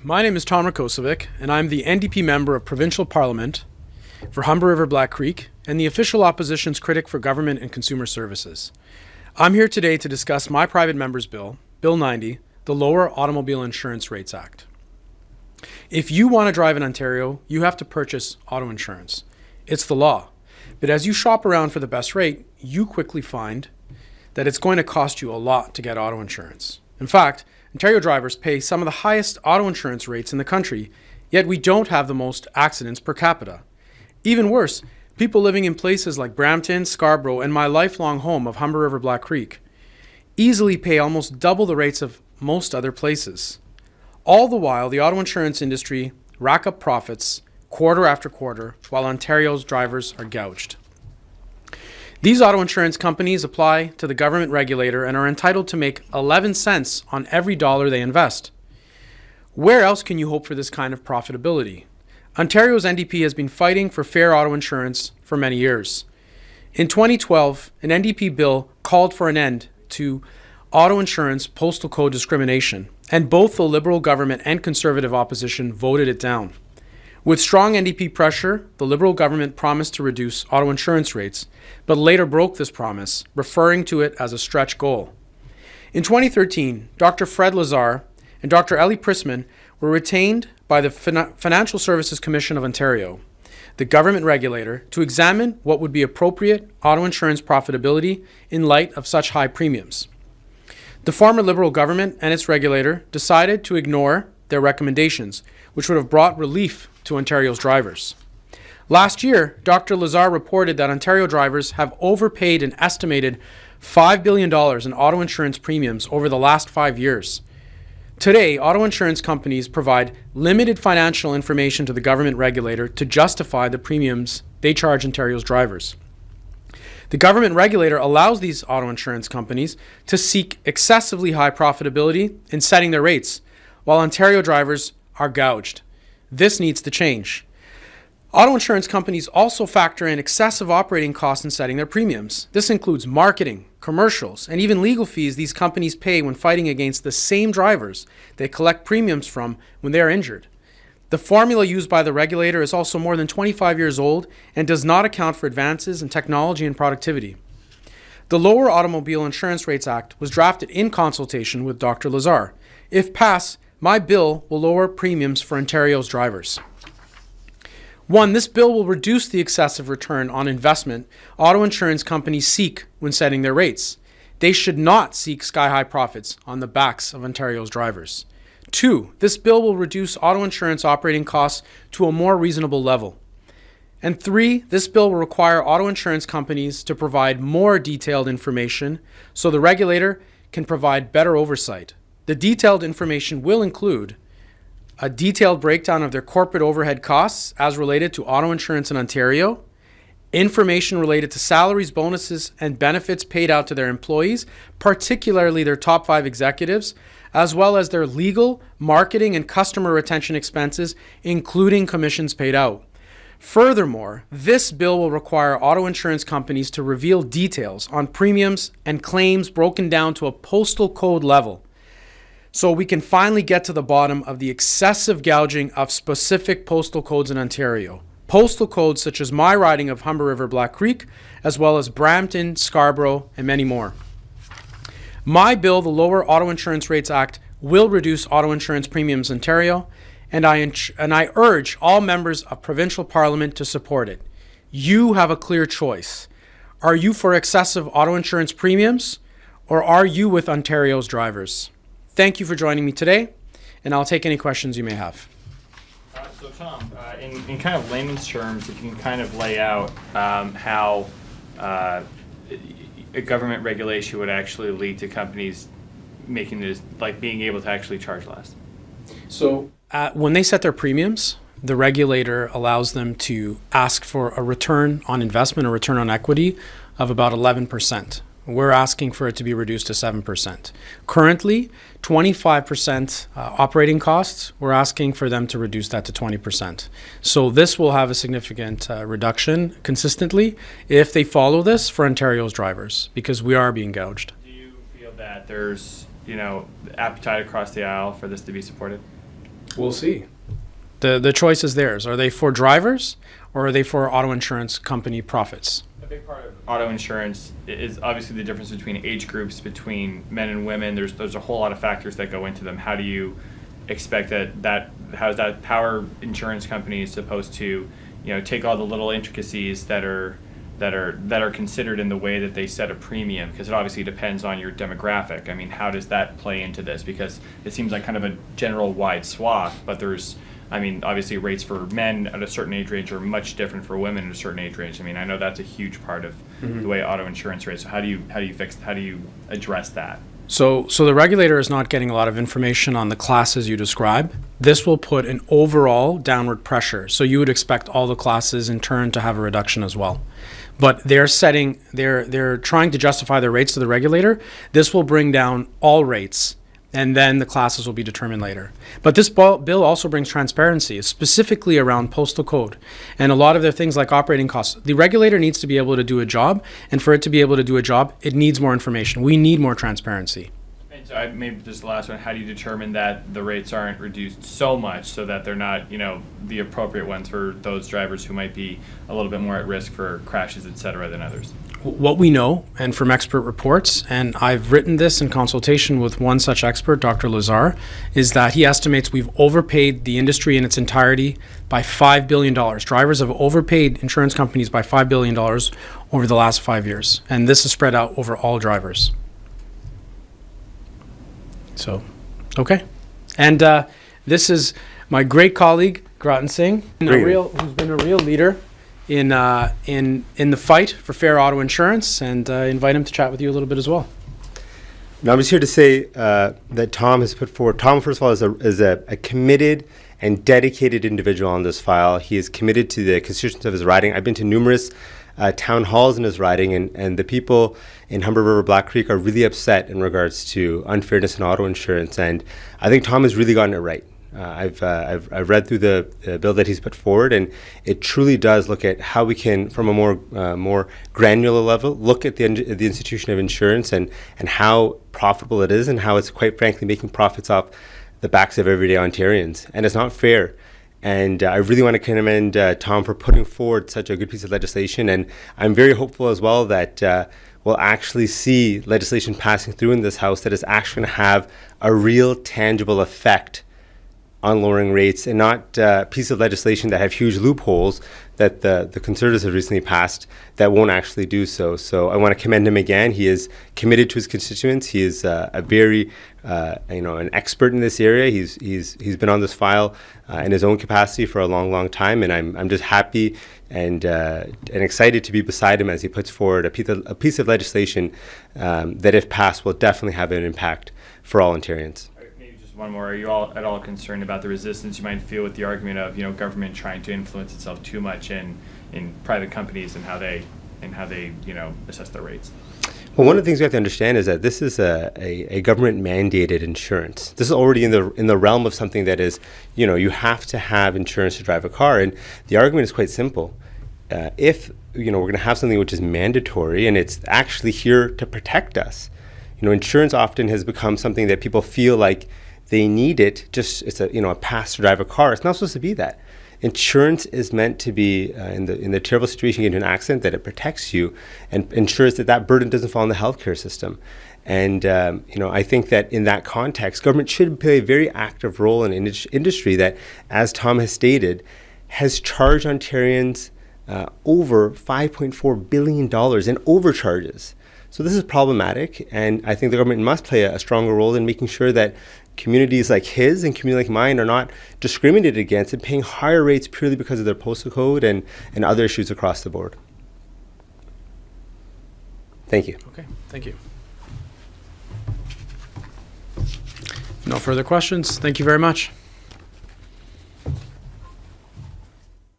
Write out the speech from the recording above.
My name is Tom Rakosovic, and I'm the NDP member of Provincial Parliament for Humber River Black Creek and the official opposition's critic for Government and Consumer Services. I'm here today to discuss my private member's bill, Bill 90, the Lower Automobile Insurance Rates Act. If you want to drive in Ontario, you have to purchase auto insurance. It's the law. But as you shop around for the best rate, you quickly find that it's going to cost you a lot to get auto insurance. In fact, Ontario drivers pay some of the highest auto insurance rates in the country, yet we don't have the most accidents per capita. Even worse, people living in places like Brampton, Scarborough, and my lifelong home of Humber River Black Creek easily pay almost double the rates of most other places. All the while, the auto insurance industry rack up profits quarter after quarter, while Ontario's drivers are gouged. These auto insurance companies apply to the government regulator and are entitled to make 11 cents on every dollar they invest. Where else can you hope for this kind of profitability? Ontario's NDP has been fighting for fair auto insurance for many years. In 2012, an NDP bill called for an end to auto insurance postal code discrimination, and both the Liberal government and Conservative opposition voted it down. With strong NDP pressure, the Liberal government promised to reduce auto insurance rates, but later broke this promise, referring to it as a stretch goal. In 2013, Dr. Fred Lazar and Dr. Ellie Prisman were retained by the Financial Services Commission of Ontario, the government regulator, to examine what would be appropriate auto insurance profitability in light of such high premiums. The former Liberal government and its regulator decided to ignore their recommendations, which would have brought relief to Ontario's drivers. Last year, Dr. Lazar reported that Ontario drivers have overpaid an estimated $5 billion in auto insurance premiums over the last 5 years. Today, auto insurance companies provide limited financial information to the government regulator to justify the premiums they charge Ontario's drivers. The government regulator allows these auto insurance companies to seek excessively high profitability in setting their rates, while Ontario drivers are gouged. This needs to change. Auto insurance companies also factor in excessive operating costs in setting their premiums. This includes marketing, commercials, and even legal fees these companies pay when fighting against the same drivers they collect premiums from when they are injured. The formula used by the regulator is also more than 25 years old and does not account for advances in technology and productivity. The Lower Automobile Insurance Rates Act was drafted in consultation with Dr. Lazar. If passed, my bill will lower premiums for Ontario's drivers. 1. This bill will reduce the excessive return on investment auto insurance companies seek when setting their rates. They should not seek sky-high profits on the backs of Ontario's drivers. 2. This bill will reduce auto insurance operating costs to a more reasonable level. And 3. This bill will require auto insurance companies to provide more detailed information so the regulator can provide better oversight. The detailed information will include a detailed breakdown of their corporate overhead costs as related to auto insurance in Ontario, information related to salaries, bonuses, and benefits paid out to their employees, particularly their top 5 executives, as well as their legal, marketing, and customer retention expenses, including commissions paid out. Furthermore, this bill will require auto insurance companies to reveal details on premiums and claims broken down to a postal code level, so we can finally get to the bottom of the excessive gouging of specific postal codes in Ontario. Postal codes such as my riding of Humber River Black Creek, as well as Brampton, Scarborough, and many more. My bill, the Lower Auto Insurance Rates Act, will reduce auto insurance premiums in Ontario, and I urge all members of Provincial Parliament to support it. You have a clear choice. Are you for excessive auto insurance premiums, or are you with Ontario's drivers? Thank you for joining me today, and I'll take any questions you may have. So Tom, in kind of layman's terms, if you can kind of lay out how a government regulation would actually lead to companies making this, like being able to actually charge less. So when they set their premiums, the regulator allows them to ask for a return on investment, a return on equity of about 11%. We're asking for it to be reduced to 7%. Currently, 25% operating costs, we're asking for them to reduce that to 20%. So this will have a significant reduction consistently if they follow this for Ontario's drivers, because we are being gouged. Do you feel that there's, appetite across the aisle for this to be supported? We'll see. The choice is theirs. Are they for drivers or are they for auto insurance company profits? A big part of auto insurance is obviously the difference between age groups, between men and women. There's a whole lot of factors that go into them. How do you expect how is that power insurance company is supposed to, take all the little intricacies that are considered in the way that they set a premium, because it obviously depends on your demographic. I mean, how does that play into this? Because it seems like kind of a general wide swath, but obviously rates for men at a certain age range are much different for women at a certain age range. I mean, I know that's a huge part of the way auto insurance rates. So how do you address that? So the regulator is not getting a lot of information on the classes you describe. This will put an overall downward pressure. So you would expect all the classes in turn to have a reduction as well. But they're trying to justify their rates to the regulator. This will bring down all rates, and then the classes will be determined later. But this bill also brings transparency, specifically around postal code and a lot of the things like operating costs. The regulator needs to be able to do a job, and for it to be able to do a job, it needs more information. We need more transparency. And so maybe just the last one, how do you determine that the rates aren't reduced so much so that they're not, the appropriate ones for those drivers who might be a little bit more at risk for crashes, et cetera, than others? What we know, and from expert reports, and I've written this in consultation with one such expert, Dr. Lazar, is that he estimates we've overpaid the industry in its entirety by $5 billion. Drivers have overpaid insurance companies by $5 billion over the last 5 years, and this is spread out over all drivers. So, okay. And this is my great colleague, Gratin Singh, who's been a real leader in the fight for fair auto insurance, and invite him to chat with you a little bit as well. Now, I'm just here to say that Tom has put forward. Tom, first of all, is a committed and dedicated individual on this file. He is committed to the constituents of his riding. I've been to numerous town halls in his riding, and the people in Humber River Black Creek are really upset in regards to unfairness in auto insurance. And I think Tom has really gotten it right. I've read through the bill that he's put forward, and it truly does look at how we can, from a more granular level, look at the institution of insurance and how profitable it is, and how it's quite frankly making profits off the backs of everyday Ontarians. And it's not fair. And I really want to commend Tom for putting forward such a good piece of legislation. And I'm very hopeful as well that we'll actually see legislation passing through in this House that is actually going to have a real tangible effect on lowering rates, and not pieces of legislation that have huge loopholes that the Conservatives have recently passed that won't actually do so. So I want to commend him again. He is committed to his constituents. He is a very, an expert in this area. He's been on this file in his own capacity for a long time, and I'm just happy and excited to be beside him as he puts forward a piece of legislation that, if passed, will definitely have an impact for all Ontarians. One more. Are you all at all concerned about the resistance you might feel with the argument of government trying to influence itself too much in private companies and how they assess their rates? Well, one of the things we have to understand is that this is a government mandated insurance. This is already in the realm of something that is, you have to have insurance to drive a car, and the argument is quite simple. If we're going to have something which is mandatory and it's actually here to protect us, insurance often has become something that people feel like they need it. It's a pass to drive a car. It's not supposed to be that. Insurance is meant to be in the terrible situation you get into an accident, that it protects you and ensures that burden doesn't fall on the healthcare system. And I think that in that context, government should play a very active role in industry that, as Tom has stated, has charged Ontarians over $5.4 billion in overcharges. So this is problematic, and I think the government must play a stronger role in making sure that communities like his and communities like mine are not discriminated against and paying higher rates purely because of their postal code and other issues across the board. Thank you. Okay, thank you. No further questions. Thank you very much.